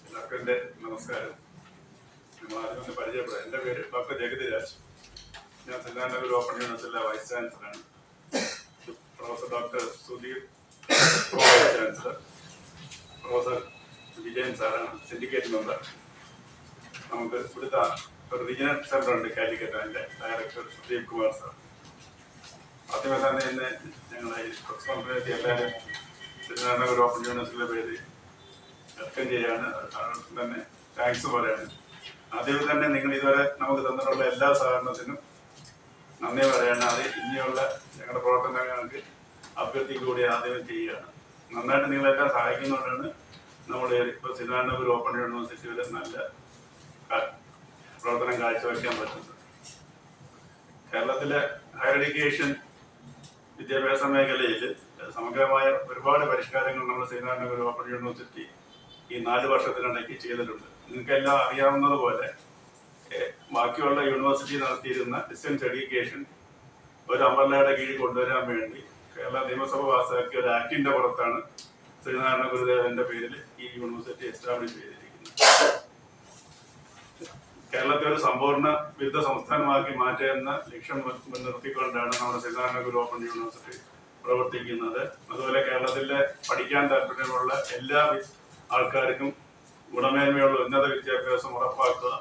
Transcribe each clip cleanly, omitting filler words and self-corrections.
എല്ലാവർക്കും എൻ്റെ നമസ്കാരം. നമ്മൾ ആദ്യം ഒന്ന് പരിചയപ്പെടാം. എൻ്റെ പേര് ഡോക്ടർ ജഗതിരാജ്. ഞാൻ സെൻറ് ഓപ്പൺ യൂണിവേഴ്സിറ്റിയിലെ വൈസ് ചാൻസലറാണ്. Professor doctor Sudheer vice chancellor, professor Vijayan സാറാണ് സിൻഡിക്കേറ്റ് മെമ്പർ. നമുക്ക് ഇവിടുത്തെ ഒരു റീജിയണൽ സെൻ്റർ ഉണ്ട് കാലിക്കറ്റ്, അതിൻ്റെ ഡയറക്ടർ സുദീപ് കുമാർ സാർ. ആദ്യമേ തന്നെ ഇന്ന് ഞങ്ങളെ ഈ പ്രസ് കോൺഫറൻസ് എല്ലാവരും സെൻറ് ഓപ്പൺ യൂണിവേഴ്സിറ്റിയുടെ പേര് വെൽക്കം ചെയ്യാണ്. തന്നെ താങ്ക്സ് പറയാണ്. ആദ്യമേ തന്നെ നിങ്ങൾ ഇതുവരെ നമുക്ക് തന്നിട്ടുള്ള എല്ലാ സഹകരണത്തിനും നന്ദി പറയാണ്. അത് ഇനിയുള്ള ഞങ്ങളുടെ പ്രവർത്തനങ്ങൾക്ക് അഭ്യർത്ഥിക്കൂടി ആദ്യമേ ചെയ്യുകയാണ്. നന്നായിട്ട് നിങ്ങളെല്ലാം സഹായിക്കുന്നതുകൊണ്ടാണ് നമ്മൾ ഇപ്പോൾ ശ്രീനാരായണഗുരു ഓപ്പൺ യൂണിവേഴ്സിറ്റിയിൽ നല്ല പ്രവർത്തനം കാഴ്ചവെക്കാൻ പറ്റുന്നത്. കേരളത്തിലെ ഹയർ എഡ്യൂക്കേഷൻ വിദ്യാഭ്യാസ മേഖലയിൽ സമഗ്രമായ ഒരുപാട് പരിഷ്കാരങ്ങൾ നമ്മൾ ശ്രീനാരായണഗുരു ഓപ്പൺ യൂണിവേഴ്സിറ്റി ഈ 4 വർഷത്തിനിടയ്ക്ക് ചെയ്തിട്ടുണ്ട്. നിങ്ങൾക്കെല്ലാം അറിയാവുന്നതുപോലെ ബാക്കിയുള്ള യൂണിവേഴ്സിറ്റി നടത്തിയിരുന്ന ഡിസ്റ്റൻസ് എഡ്യൂക്കേഷൻ ഒരു അംബ്രല്ലയുടെ കീഴിൽ കൊണ്ടുവരാൻ വേണ്ടി കേരള നിയമസഭ പാസ്സാക്കിയ ഒരു ആക്ടിന്റെ പുറത്താണ് ശ്രീനാരായണ ഗുരുദേവന്റെ പേരിൽ ഈ യൂണിവേഴ്സിറ്റി എസ്റ്റാബ്ലിഷ് ചെയ്തിരിക്കുന്നത്. കേരളത്തെ ഒരു സമ്പൂർണ്ണ ബിരുദ സംസ്ഥാനമാക്കി മാറ്റുന്ന ലക്ഷ്യം മുൻനിർത്തിക്കൊണ്ടാണ് നമ്മുടെ ശ്രീനാരായണ ഗുരു ഓപ്പൺ യൂണിവേഴ്സിറ്റി പ്രവർത്തിക്കുന്നത്. അതുപോലെ കേരളത്തിലെ പഠിക്കാൻ താല്പര്യമുള്ള എല്ലാ ആൾക്കാർക്കും ഗുണമേന്മയുള്ള ഉന്നത വിദ്യാഭ്യാസം ഉറപ്പാക്കുക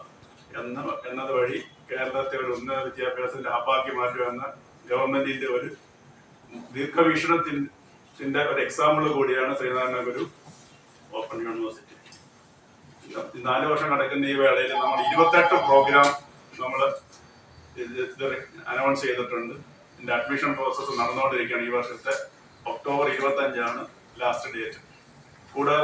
എന്നത് വഴി കേരളത്തെ ഒരു ഉന്നത വിദ്യാഭ്യാസത്തിന്റെ ഹബ്ബാക്കി മാറ്റുക എന്ന ഗവൺമെന്റിന്റെ ഒരു ദീർഘവീക്ഷണത്തിന്റെ ഒരു എക്സാമ്പിൾ കൂടിയാണ് ശ്രീനാരായണ ഗുരു ഓപ്പൺ യൂണിവേഴ്സിറ്റി. 4 വർഷം നടക്കുന്ന ഈ വേളയിൽ നമ്മൾ 28 പ്രോഗ്രാം നമ്മൾ അനൗൺസ് ചെയ്തിട്ടുണ്ട്. ഇതിന്റെ അഡ്മിഷൻ പ്രോസസ്സ് നടന്നുകൊണ്ടിരിക്കുകയാണ്. ഈ വർഷത്തെ ഒക്ടോബർ 25 ലാസ്റ്റ് ഡേറ്റ്. കൂടാതെ